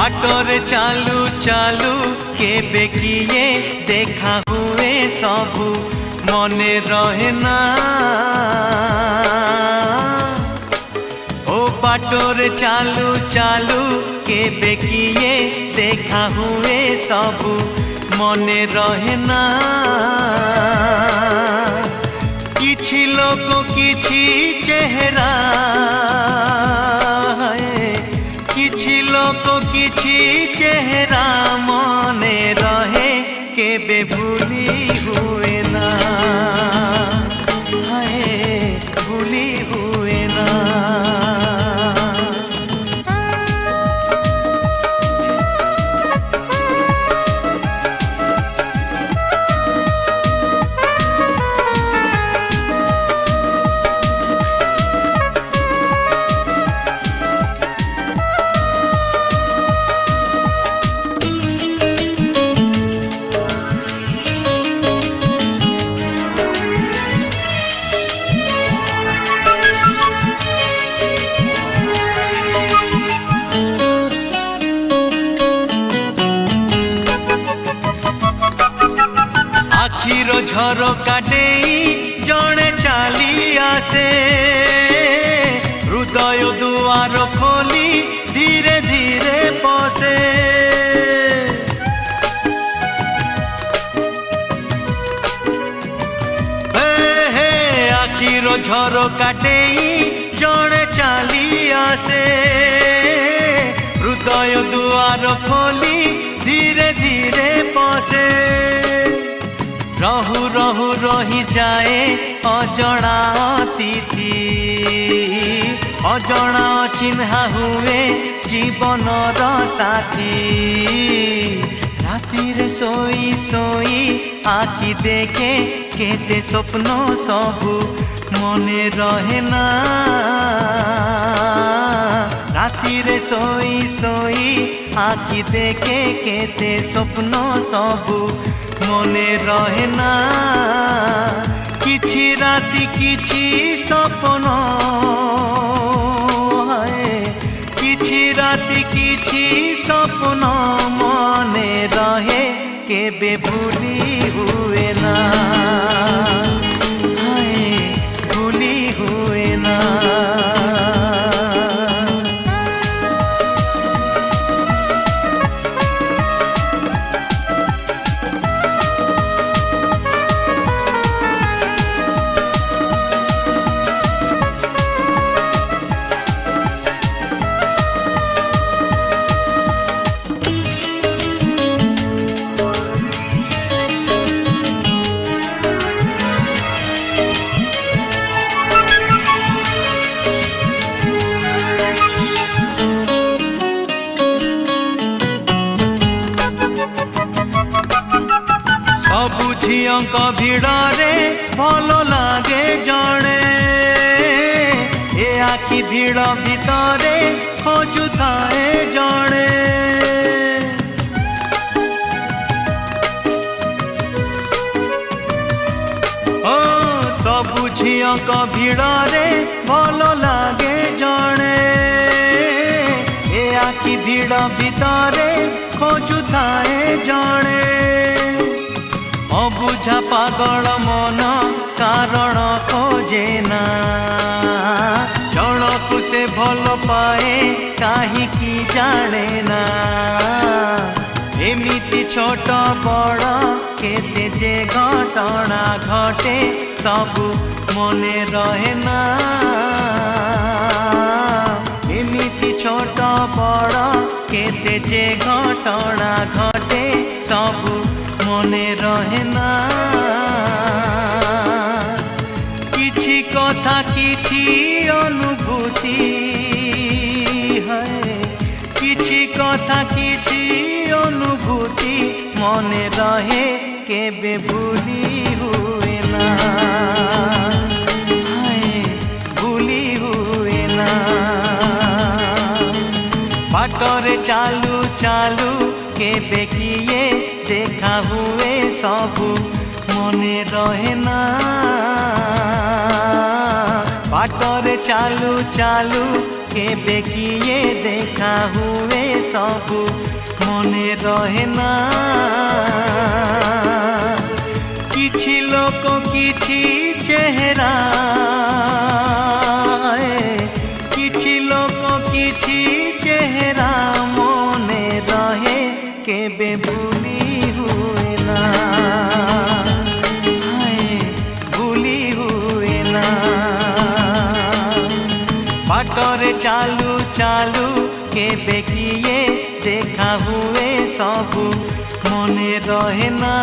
बाटरे चालू चालू केबे किए देखा हुए सबू मने रहे ना। ओ बाटरे चालू चालू केबे किए देखा हुए सबू मने रहे ना। किछि लोक किछि चेहरा किछि लोक किछि चेहरा मने रहे केबे भूली हुए ना। हाय भूली हुए ना। झरका डेई जड़े चाली आसे हृदय दुआर खोली धीरे धीरे पसे। हे आखिर झरका डेई जड़े चाली आसे हृदय दुआर खोली धीरे धीरे पसे। रहु रहु रही जाए अजणा अतिथि अजणा चिन्हा हुए जीवनर साथी। राति रे सोई सोई आखि देखे केते स्वप्न सबू मने रहे ना। राति रे सोई सोई आखि देखे केते स्वप्न सबू मने रहे ना। किछि राति किछि सपन किछि राति किछि सपन मने रहे केबे भूली हुए ना। हाय भूली हुए ना। झियंक भिड़े भल लागे जड़े ए आखि भिड़ भितरे खोजुए जड़े। ओ सबु झियंक भिड़े भल लागे जड़े ए आखि भिड़ भितरे खोजुए जड़े। अबुझा पागल मन कारण खोजे ना जणकु से भल पाए काहे की जाने ना। एमिति छोट बड़ केते जे घटना घटे सबु मने रहे ना। एमिति छोट बड़ केते जे घटना घटे सबु मने रहे ना। किछि कथा किछि अनुभूति है किछि कथा किछि अनुभूति मने रहे केबे भूली हुए ना। हाय भूली हुए ना। बाटरे चालू चालू केबे किए देखा हुए सबू मने रहे ना। बाटरे चालू चालू केबे किए देखा हुए सबु मने रहे ना किछि लोक किछि चेहरा किछि लोक किछि चेहरा मने रहे केबे भूली हुए ना हाय भूली हुए ना बाटरे चालू चालू केबे किए देखा हुए सबु मने रहे ना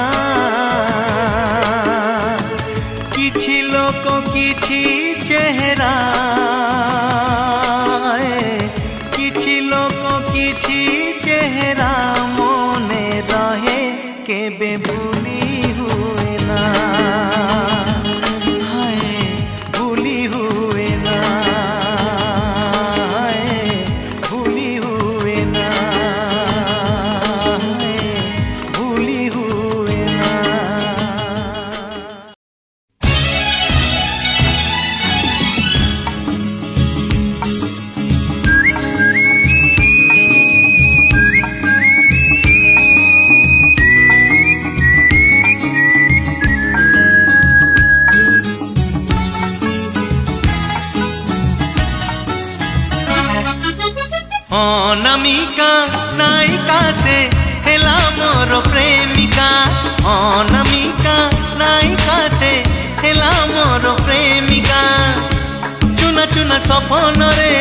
किछि लोक किछि चेहरा किछि लोक किछि चेहरा मने रहे केबे भूली हुए ना हाय भूली हुए ना हाय भूली हुए ना हाय भूली हुए ना। अनामिका नायिका से हेला मोर प्रेमिका अनामिका नायिका से हेला मोर प्रेमिका चुना चुना सपन रे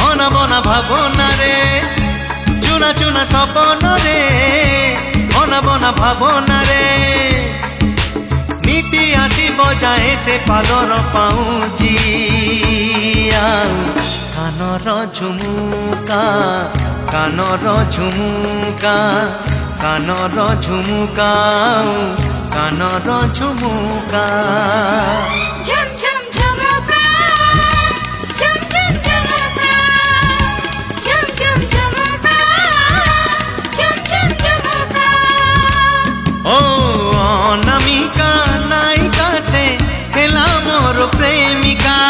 बना बना भावना रे चुना चुना सपन रे बना बना भावना रे नीति आसी बजाए से पादर पाऊँची कानर झुमुका कानर झुमुका कानर झुमुका कानर झुमुका झुम झुम झुमुका झुम झुम झुमुका झुम झुम झुमुका झुम झुम झुमुका। ओ अनामिका नायिका से हेला मोर प्रेमिका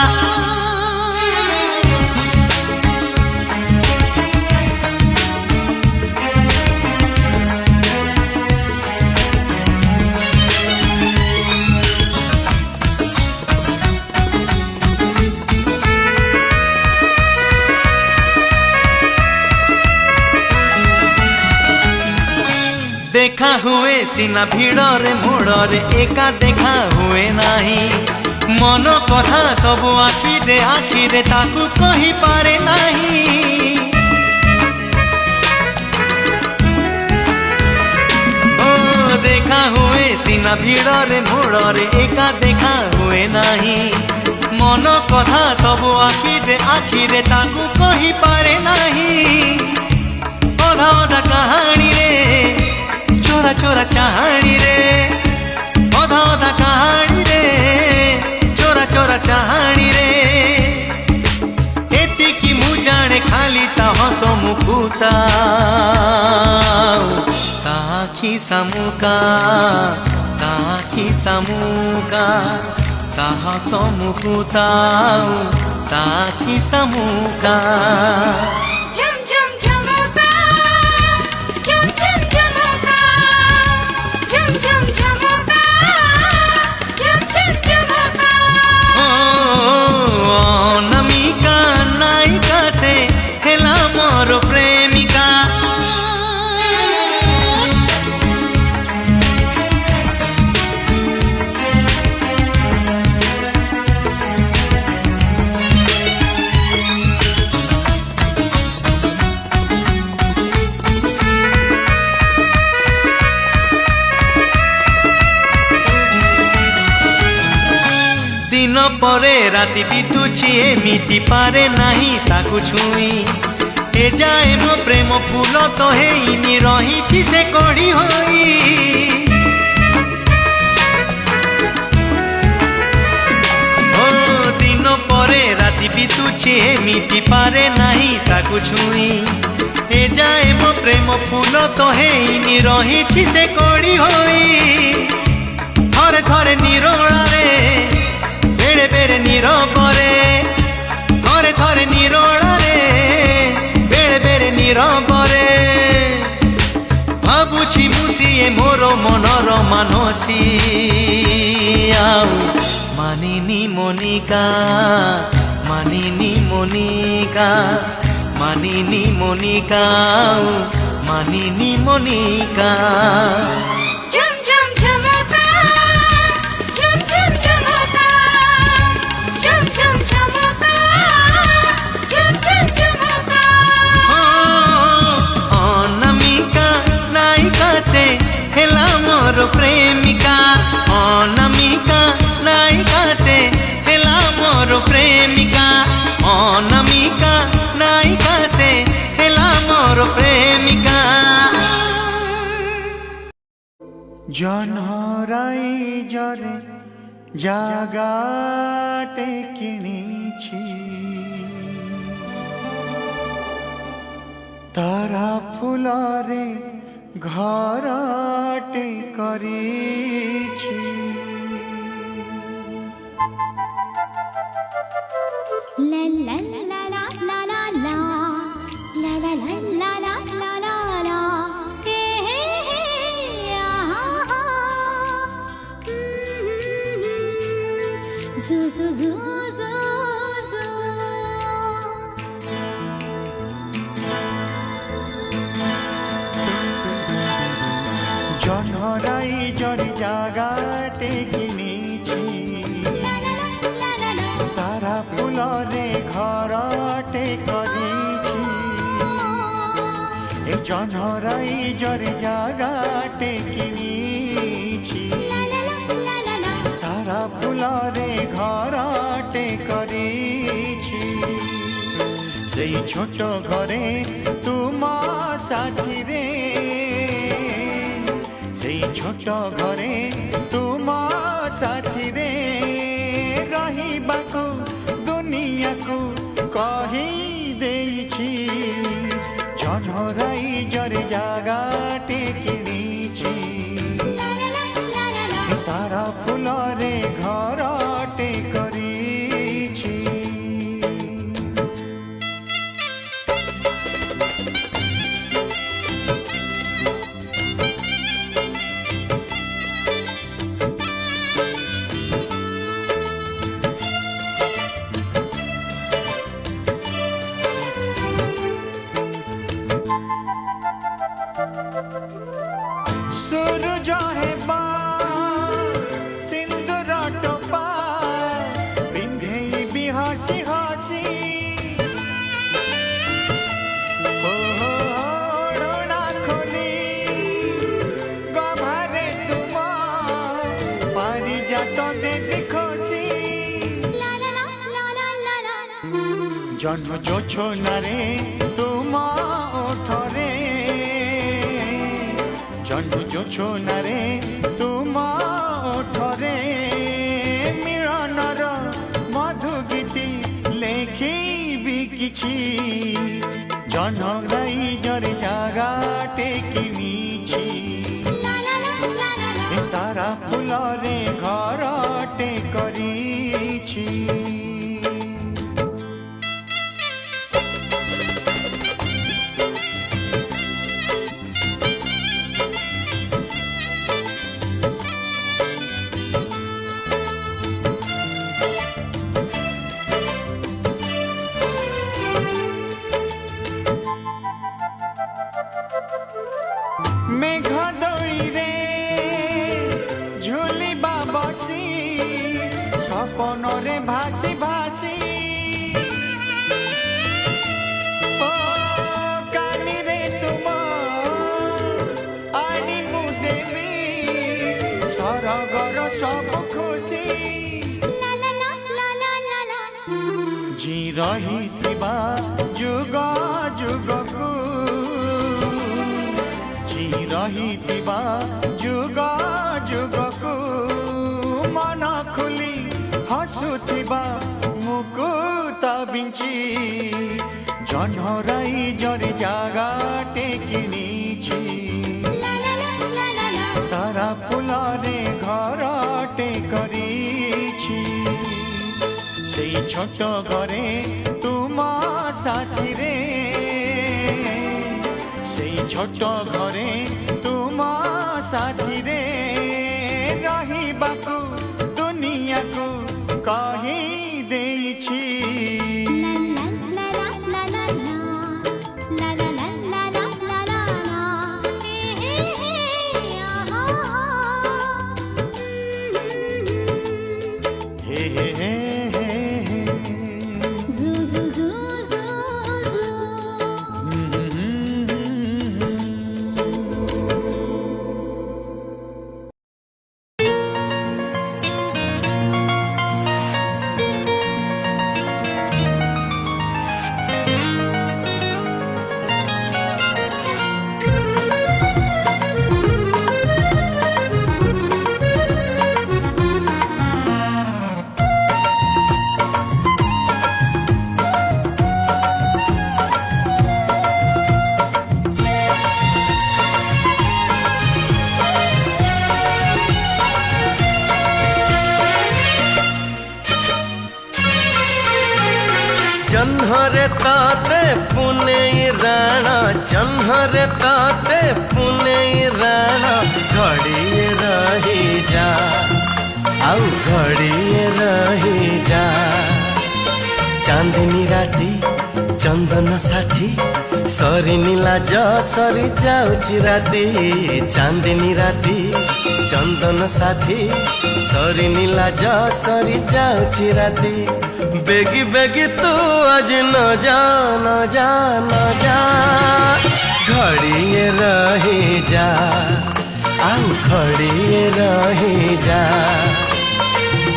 देखा हुए सीना भिड़रे मोड़रे एका देखा हुए नाही मन कथा सब आखिरे ताकू कही पारे नाही ओ देखा हुए सीना भिड़रे मोड़रे एका देखा हुए नाही मन कथा सब आखिरे ताकू कही पारे नाही अधा अधा कहानी रे चोरा चोरा चाहानी रे अधा अधा कहानी रे चोरा चोरा चाहानी रे एतिकी मु जाने खाली ता हस मुकुता ताखी सामुका ताखी सामुका ता हस मुकुता ताखी सामुका झुम झुम झुमुका झुम झुम झुमुका झुम झुम झुमुका झुम झुम झुमुका। अनामिका नायिका से हेला मोर प्रेमिका दिन परे राति बितुछि एमिति पारे नाही ताकू छुई ए जाए मो प्रेम फूल तो हेइनी रहिछि से कड़ी होई ओ दिन परे राति बितुछि एमिति पारे नाही ताकू छुई ए जाए मो प्रेम फूल तो हेइनी रहिछि से कड़ी होई घरे घरे निरोला रे बेड़े बेड़े नीरव रे घरे घरे निरोला रे बेड़े बेड़े নীরবরে ভাবুছি মু সিয়ে মোর মনর মানসী আউ মানিনি মনিকা মানিনি মনিকা মানিনি মনিকা আউ মানিনি মনিকা ঝুম ঝুম ঝুমুকা ঝুম ঝুম ঝুমুকা ঝুম ঝুম ঝুমুকা ঝুম ঝুম ঝুমুকা অনামিকা নায়িকা সে হেলা মোর প্রেমিকা অনামিকা নায়িকা সে হেলা মোর প্রেমিকা অনামিকা নায়িকা সে হেলা মোর প্রেমিকা জনহরাই জরে জাগাটে কিনিছি তারা ফুলরে ঘরটে করিছি লা লা লা লা লা লা লা লা লা লা লা লা লা লা হে হে হে আহা হা জু জু জু জু জু জনহরাই জরি জাগাটে কিনিছি তারা ফুলরে ঘরটে করিছি এই জনহরাই জরি জাগাটে কিনিছি তারা ফুলরে ঘরটে করিছি সেই ছোট ঘরে তুমা সাথীরে সেই ছোট ঘরে তুমা সাথীরে রহিবাকু দুনিয়াকু কহি দেইছি জনহরাই জরে জাগাটে কিনিছি তারা ফুলরে ঘরটে করিছি सूरज हेबा सिंदूर टोपा पिंधे भी हसी हसी हो ओढ़ना खोली गभारे तुम पारिजात देखी खुशी जन्म जोछना रे तुम ओठरे जन्म जोछना रे तुम ओठरे मिलनर मधु गीति लेखिबी किछि जनहराई जरे जागाटे किनिछि तारा फुलरे घरटे करिछि मेघ दौड़ी रे झुलिबा बसी सपन रे भासी भासी ओ कानी रे तुम आनी मु देवी सरगर सब खुशी जी रही थिबा जुग जुगकू रहिथिबा जुग जुगकू मन खुली हसुथिबा मुकुत बिंची जनहराई जरे जागाटे किनिछि तारा फुलरे घरटे करिछि सेई छोट घरे तुम साथी रे সেই ছোট ঘরে তুম সাথীরে রহিবাকু দুনিয়াকু কহি ଦେଇছি। जन्हरे ताते पुने राणा जन्हरे ताते पुने राणा घड़िए रही जा आउ घड़िए रही जा। चांदनी राती चंदन साथी सरी नीला जा सरी जाउची राती। चांदनी राती चंदन साथी सरी नीला जा सरी जाउची राती। बेगी बेगी तू आज न जा न जा न जा घड़िए रही जा आउ घड़िए रही जा।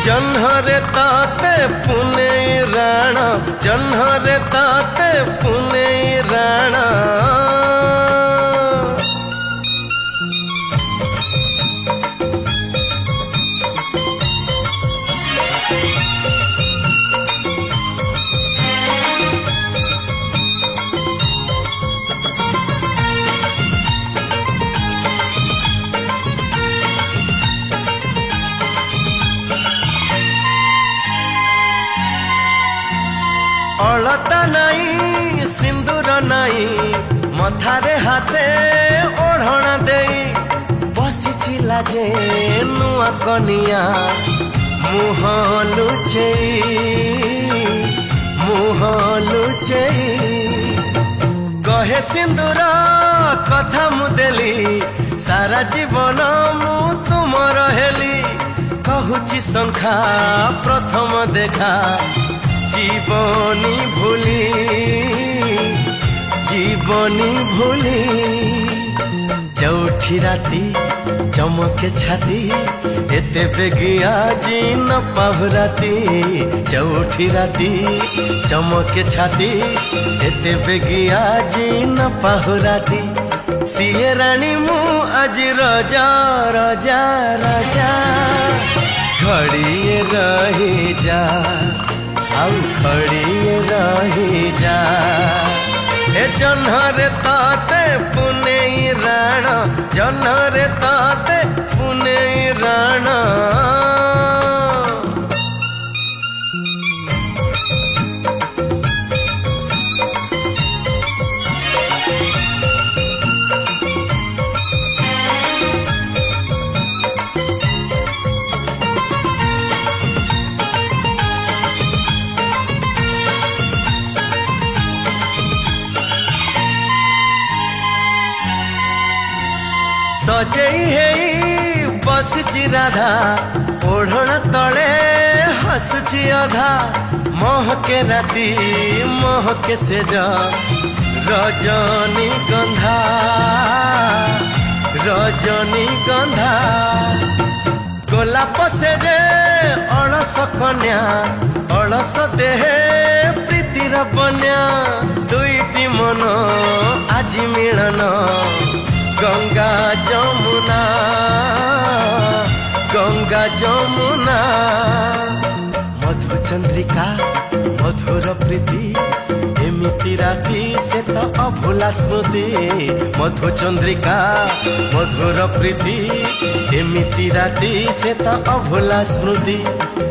जन्हरे ताते पुने राणा जन्हरे ताते पुने राणा। अलता नाई सिंदूर नाई मथारे हाथे ओढ़ना देई बसी लाजे नुआ कनिया मुह लुचेई कहे सिंदूर कथा मुदेली सारा जीवन मु तुमर हेली। कहूची संख्या प्रथम देखा जीवनी भूली चौठी राती चमके छाती एते बेगिया जी न पाहुराती। चौठी राती चमके छाती एते बेगिया जी न पाहुराती। सिए रानी मु आज रजा रजा रजा घड़िए रही जा आउ खड़िए रही जा। ए जन्हरे ताते पुने राणा जन्हरे ताते पुने राणा। सजेई है बसची राधा ओढ़ना तले हसची अधा। महके राती महके से जा रजनी गंधा गोलाप से जे अड़स कन्या अड़स देहे प्रीतिर बन्या। दुईटी मन आज मिलन गंगा जमुना मधु चंद्रिका मधुर प्रीति एमिति राती से तो अभुला स्मृति। मधु चंद्रिका मधुर प्रीति एमिति राती से तो अभुला स्मृति।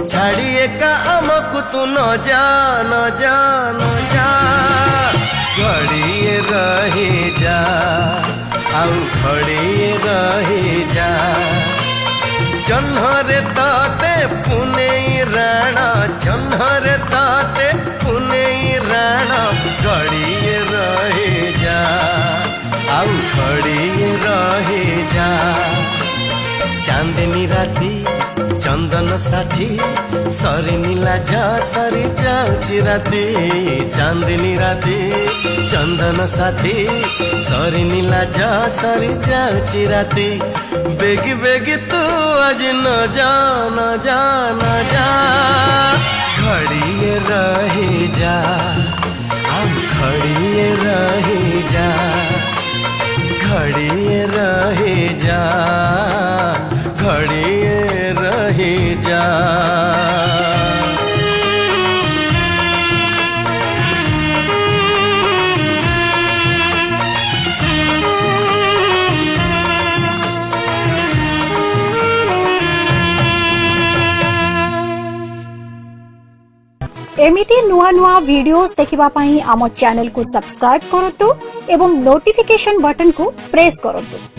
छाड़ी एका आमकु तू न जा न जा न जा घड़िए रही जा। आउ घड़िए रही जा जन्हरे ताते पुने राण जन्हरे ताते पुने राण घड़िए रही जा आउ घड़िए रही जा चांदनी राती चंदन साथी सरिनी लाज सरी जाउची राती चांदनी राती चंदन साथी सरिनी लाज सरी जाउची राती बेगी बेगी तू आज न जा न जा न जा घड़िए रही जा हम घड़िए रही जा घड़िए रही जा घड़िए रही जा एमिति नुआ नुआ वीडियोस देखिबा पई आम चैनल को सब्सक्राइब करतु एवं नोटिफिकेशन बटन को प्रेस करतु।